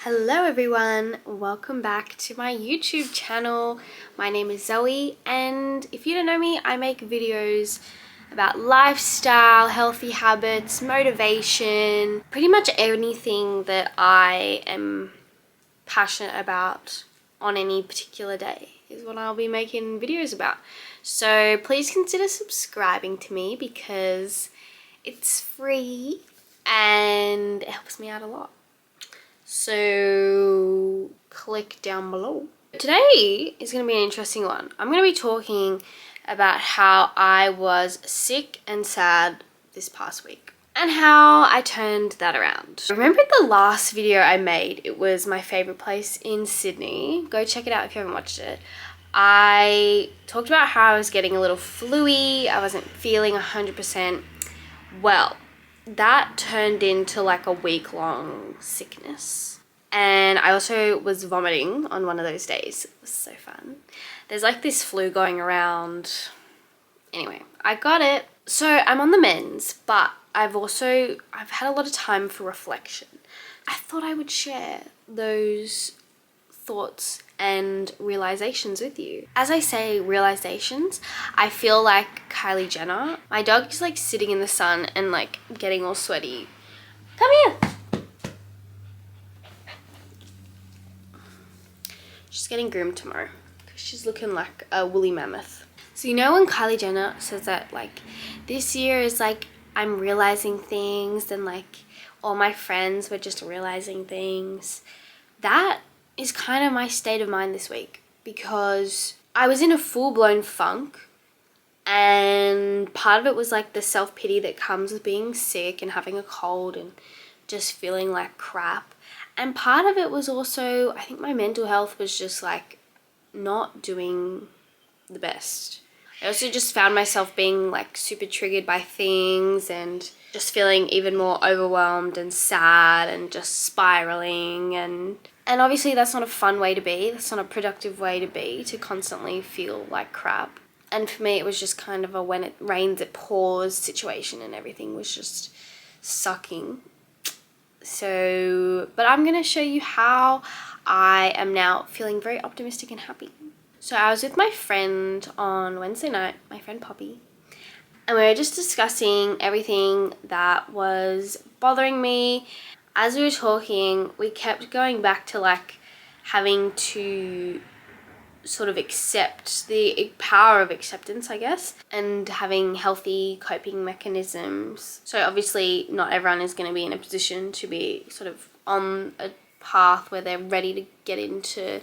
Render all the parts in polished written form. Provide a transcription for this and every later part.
Hello everyone, welcome back to my YouTube channel. My name is Zoe, and if you don't know me, I make videos about lifestyle, healthy habits, motivation, pretty much anything that I am passionate about on any particular day is what I'll be making videos about. So please consider subscribing to me because it's free and it helps me out a lot. So click down below. Today is going to be an interesting one. I'm going to be talking about how I was sick and sad this past week and how I turned that around. Remember the last video I made? It was my favorite place in Sydney. Go check it out if you haven't watched it. I talked about how I was getting a little flu-y. I wasn't feeling 100% well. That turned into like a week-long sickness. And I also was vomiting on one of those days. It was so fun. There's like this flu going around. Anyway, I got it. So I'm on the mends, but I've had a lot of time for reflection. I thought I would share those thoughts and realizations with you. As I say realizations, I feel like Kylie Jenner. My dog is like sitting in the sun and like getting all sweaty. Come here. She's getting groomed tomorrow because she's looking like a woolly mammoth. So you know when Kylie Jenner says that like this year is like I'm realizing things and like all my friends were just realizing things, that is kind of my state of mind this week, because I was in a full-blown funk, and part of it was like the self-pity that comes with being sick and having a cold and just feeling like crap, and part of it was also I think my mental health was just like not doing the best. I also just found myself being like super triggered by things and just feeling even more overwhelmed and sad and just spiraling, and obviously that's not a fun way to be. That's not a productive way to be, to constantly feel like crap. And for me, it was just kind of a when it rains it pours situation, and everything was just sucking. So, but I'm going to show you how I am now feeling very optimistic and happy. So I was with my friend on Wednesday night, my friend Poppy, and we were just discussing everything that was bothering me. As we were talking, we kept going back to like having to sort of accept the power of acceptance, I guess, and having healthy coping mechanisms. So obviously not everyone is going to be in a position to be sort of on a path where they're ready to get into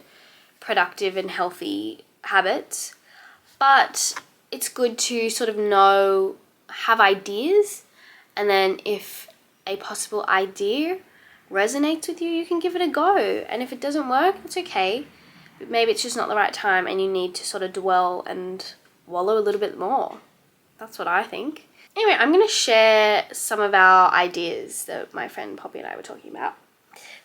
productive and healthy habits, but it's good to sort of have ideas, and then if a possible idea resonates with you, you can give it a go. And if it doesn't work, it's okay. But maybe it's just not the right time and you need to sort of dwell and wallow a little bit more. That's what I think. Anyway, I'm going to share some of our ideas that my friend Poppy and I were talking about.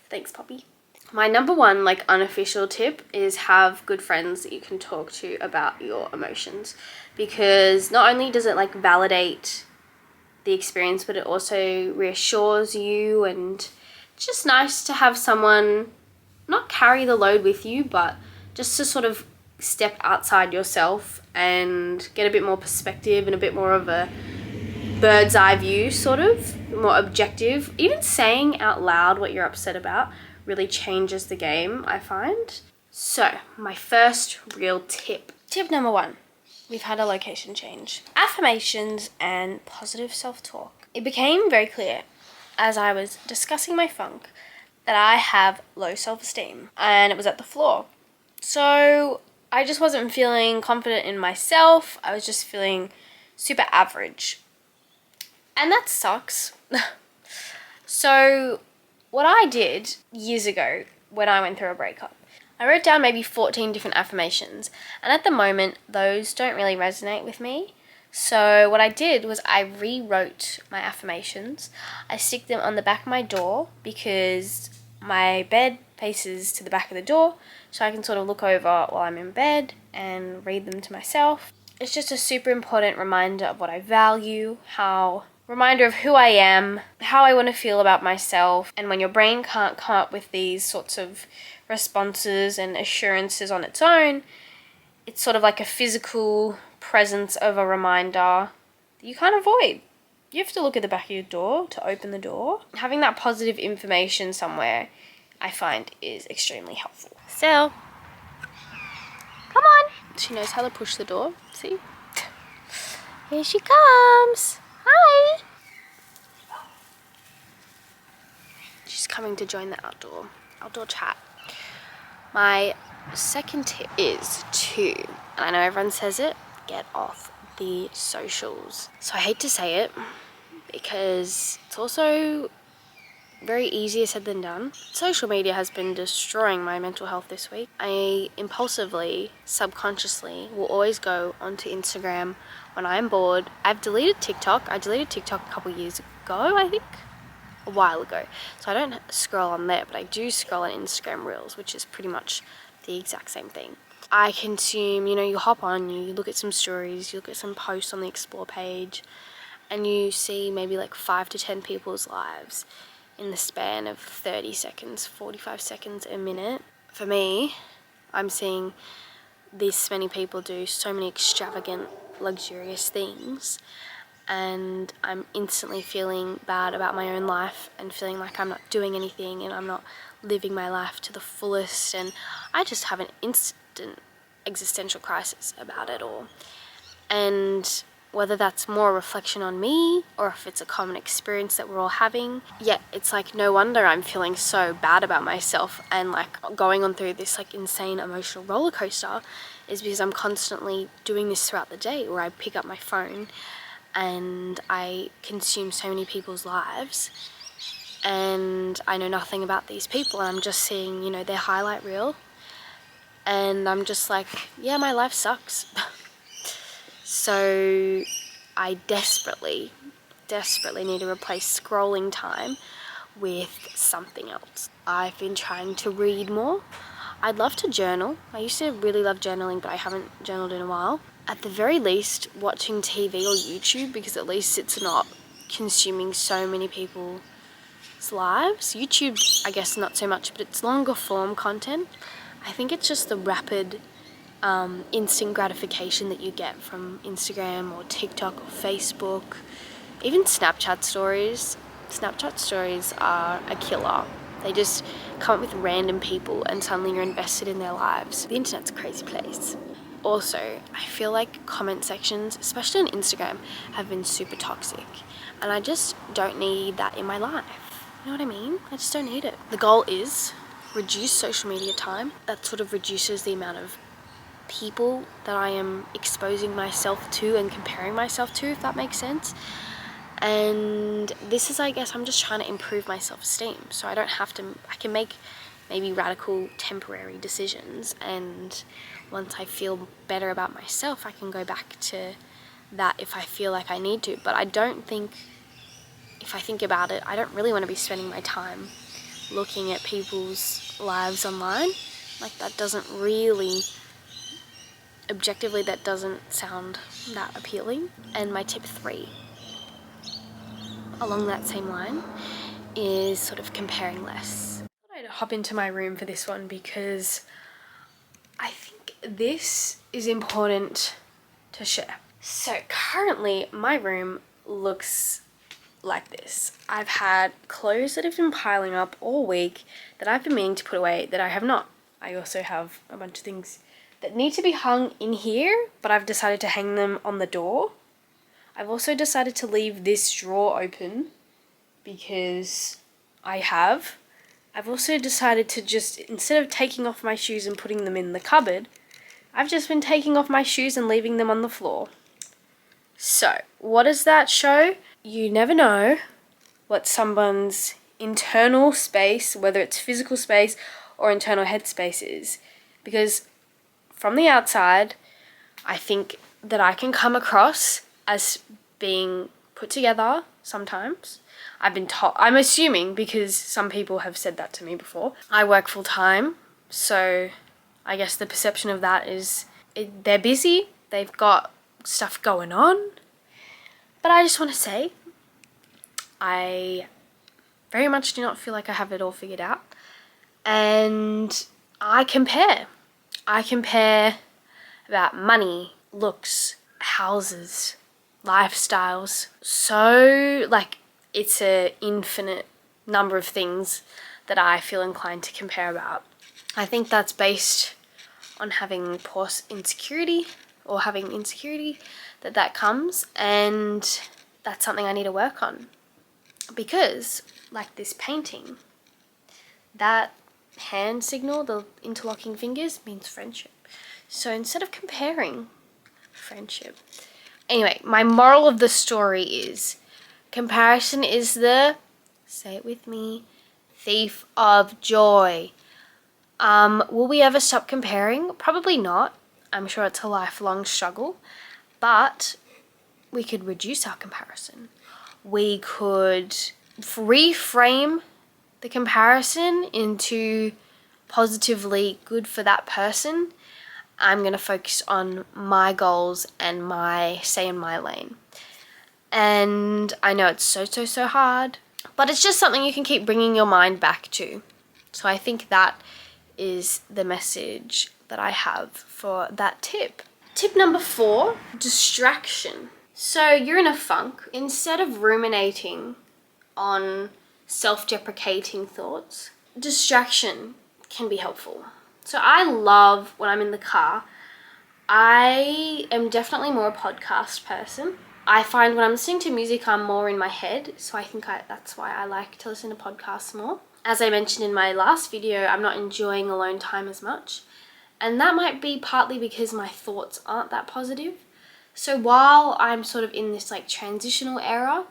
Thanks, Poppy. My number one like unofficial tip is have good friends that you can talk to about your emotions, because not only does it like validate the experience, but it also reassures you, and it's just nice to have someone not carry the load with you, but just to sort of step outside yourself and get a bit more perspective and a bit more of a bird's eye view, sort of more objective. Even saying out loud what you're upset about really changes the game, I find. So my first real tip. Tip number one. We've had a location change. Affirmations and positive self-talk. It became very clear as I was discussing my funk that I have low self-esteem, and it was at the floor. So I just wasn't feeling confident in myself. I was just feeling super average. And that sucks. So what I did years ago when I went through a breakup, I wrote down maybe 14 different affirmations, and at the moment those don't really resonate with me. So what I did was I rewrote my affirmations. I stick them on the back of my door because my bed faces to the back of the door, so I can sort of look over while I'm in bed and read them to myself. It's just a super important reminder of what I value, how reminder of who I am, how I want to feel about myself. And when your brain can't come up with these sorts of responses and assurances on its own, it's sort of like a physical presence of a reminder that you can't avoid. You have to look at the back of your door to open the door. Having that positive information somewhere, I find, is extremely helpful. So, come on. She knows how to push the door. See? Here she comes. Hi. She's coming to join the outdoor chat. My second tip is to, and I know everyone says it, get off the socials. So I hate to say it because it's also very easier said than done. Social media has been destroying my mental health this week. I impulsively, subconsciously will always go onto Instagram when I'm bored. I've deleted TikTok. I deleted TikTok a couple years ago, I think. A while ago. So I don't scroll on there, but I do scroll on Instagram Reels, which is pretty much the exact same thing. I consume, you hop on, you look at some stories, you look at some posts on the Explore page, and you see maybe like 5 to 10 people's lives in the span of 30 seconds, 45 seconds, a minute. For me, I'm seeing this many people do so many extravagant, luxurious things, and I'm instantly feeling bad about my own life and feeling like I'm not doing anything and I'm not living my life to the fullest, and I just have an instant existential crisis about it all. And whether that's more a reflection on me or if it's a common experience that we're all having, it's like no wonder I'm feeling so bad about myself and like going on through this like insane emotional roller coaster is because I'm constantly doing this throughout the day, where I pick up my phone and I consume so many people's lives and I know nothing about these people, and I'm just seeing, their highlight reel, and I'm just like, yeah, my life sucks. So I desperately need to replace scrolling time with something else. I've been trying to read more. I'd love to journal. I used to really love journaling, but I haven't journaled in a while. At the very least, watching TV or YouTube, because at least it's not consuming so many people's lives. YouTube, I guess not so much, but it's longer form content. I think it's just the rapid instant gratification that you get from Instagram or TikTok or Facebook, even Snapchat stories. Snapchat stories are a killer. They just come up with random people and suddenly you're invested in their lives. The internet's a crazy place. Also, I feel like comment sections, especially on Instagram, have been super toxic, and I just don't need that in my life. You know what I mean? I just don't need it. The goal is reduce social media time. That sort of reduces the amount of people that I am exposing myself to and comparing myself to, if that makes sense. And this is, I guess, I'm just trying to improve my self-esteem, so I don't have to, I can make maybe radical temporary decisions, and once I feel better about myself, I can go back to that if I feel like I need to. But I don't think, if I think about it, I don't really want to be spending my time looking at people's lives online. Like, that doesn't really, objectively, that doesn't sound that appealing. And my tip 3, along that same line, is sort of comparing less. I thought I'd hop into my room for this one because I think this is important to share. So currently my room looks like this. I've had clothes that have been piling up all week that I've been meaning to put away that I have not. I also have a bunch of things that need to be hung in here, but I've decided to hang them on the door. I've also decided to leave this drawer open because I've also decided to just, instead of taking off my shoes and putting them in the cupboard, I've just been taking off my shoes and leaving them on the floor. So, what does that show? You never know what someone's internal space, whether it's physical space or internal headspace is. Because from the outside, I think that I can come across as being put together sometimes. I've been told, I'm assuming, because some people have said that to me before. I work full time, so I guess the perception of that is they're busy, they've got stuff going on. But I just want to say, I very much do not feel like I have it all figured out. And I compare. I compare about money, looks, houses, lifestyles. So, like, it's an infinite number of things that I feel inclined to compare about. I think that's based on having poor insecurity or having insecurity that comes, and that's something I need to work on. Because, like this painting, that hand signal, the interlocking fingers, means friendship. So instead of comparing, friendship. Anyway, my moral of the story is comparison is the, say it with me, thief of joy. Will we ever stop comparing? Probably not. I'm sure it's a lifelong struggle, but we could reduce our comparison. We could reframe the comparison into positively good for that person. I'm going to focus on my goals and my stay in my lane. And I know it's so hard, but it's just something you can keep bringing your mind back to. So I think that is the message that I have for that tip. Tip number 4, distraction. So you're in a funk. Instead of ruminating on self-deprecating thoughts, distraction can be helpful. So I love when I'm in the car, I am definitely more a podcast person. I find when I'm listening to music, I'm more in my head. So I think that's why I like to listen to podcasts more. As I mentioned in my last video, I'm not enjoying alone time as much. And that might be partly because my thoughts aren't that positive. So while I'm sort of in this like transitional era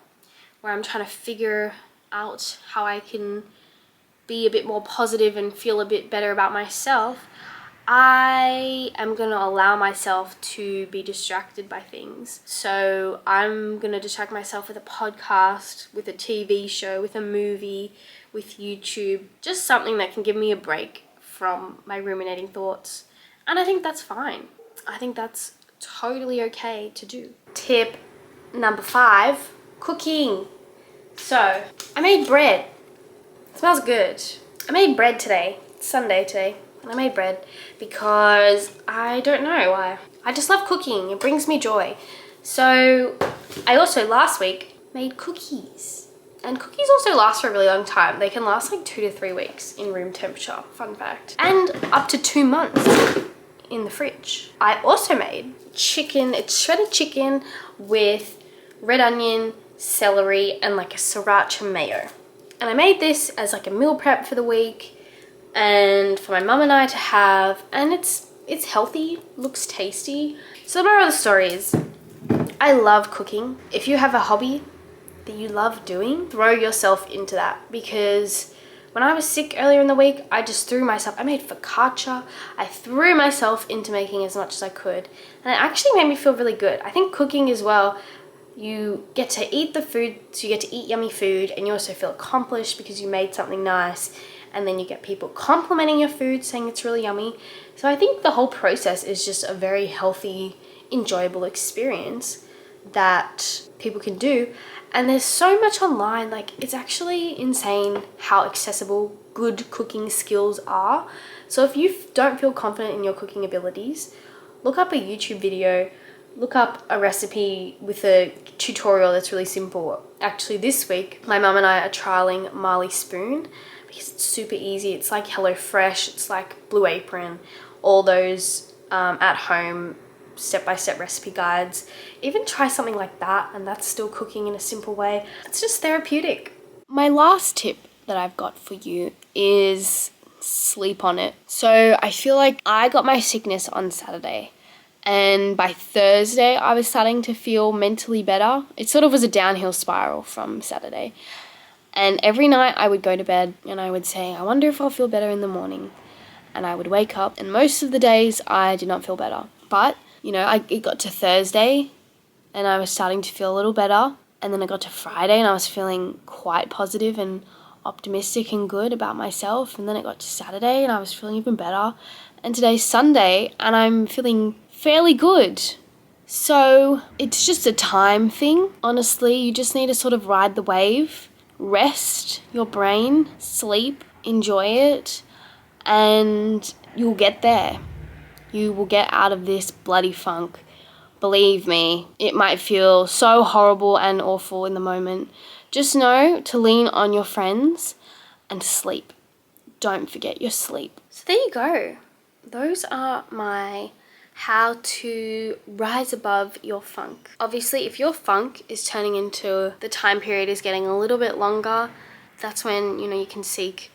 where I'm trying to figure out how I can be a bit more positive and feel a bit better about myself, I am going to allow myself to be distracted by things. So I'm going to distract myself with a podcast, with a TV show, with a movie, with YouTube, just something that can give me a break from my ruminating thoughts. And I think that's fine. I think that's totally okay to do. Tip number 5, cooking. So I made bread. It smells good. I made bread today. It's Sunday today. And I made bread because I don't know why. I just love cooking. It brings me joy. So I also last week made cookies. And cookies also last for a really long time. They can last like 2 to 3 weeks in room temperature, fun fact. And up to 2 months in the fridge. I also made chicken, it's shredded chicken with red onion, celery, and like a sriracha mayo. And I made this as like a meal prep for the week and for my mum and I to have, and it's healthy, looks tasty. So the moral of the story is I love cooking. If you have a hobby that you love doing, throw yourself into that, because when I was sick earlier in the week, I just threw myself, I made focaccia, I threw myself into making as much as I could, and it actually made me feel really good. I think cooking as well, you get to eat the food, so you get to eat yummy food, and you also feel accomplished because you made something nice, and then you get people complimenting your food, saying it's really yummy. So I think the whole process is just a very healthy, enjoyable experience that people can do. And there's so much online, like it's actually insane how accessible good cooking skills are. So if you don't feel confident in your cooking abilities, look up a YouTube video, look up a recipe with a tutorial that's really simple. Actually this week, my mum and I are trialing Marley Spoon because it's super easy. It's like HelloFresh, it's like Blue Apron, all those at home step-by-step recipe guides. Even try something like that, and that's still cooking in a simple way. It's just therapeutic. My last tip that I've got for you is sleep on it. So I feel like I got my sickness on Saturday, and by Thursday I was starting to feel mentally better. It sort of was a downhill spiral from Saturday, and every night I would go to bed and I would say, I wonder if I'll feel better in the morning, and I would wake up, and most of the days I did not feel better. But you know, it got to Thursday and I was starting to feel a little better, and then I got to Friday and I was feeling quite positive and optimistic and good about myself, and then it got to Saturday and I was feeling even better, and today's Sunday and I'm feeling fairly good. So it's just a time thing, honestly. You just need to sort of ride the wave, rest your brain, sleep, enjoy it, and you'll get there. You will get out of this bloody funk. Believe me, it might feel so horrible and awful in the moment. Just know to lean on your friends and sleep. Don't forget your sleep. So there you go. Those are my how to rise above your funk. Obviously, if your funk is turning into the time period is getting a little bit longer, that's when, you can seek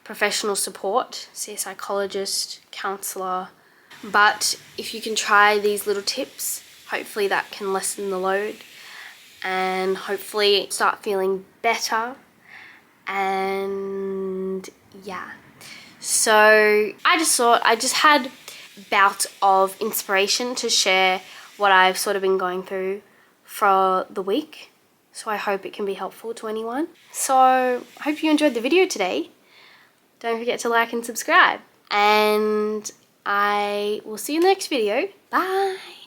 professional support, see a psychologist, counselor. But if you can try these little tips, hopefully that can lessen the load and hopefully start feeling better. And yeah, so I just thought I just had bout of inspiration to share what I've sort of been going through for the week. So I hope it can be helpful to anyone. So I hope you enjoyed the video today. Don't forget to like and subscribe. And I will see you in the next video. Bye.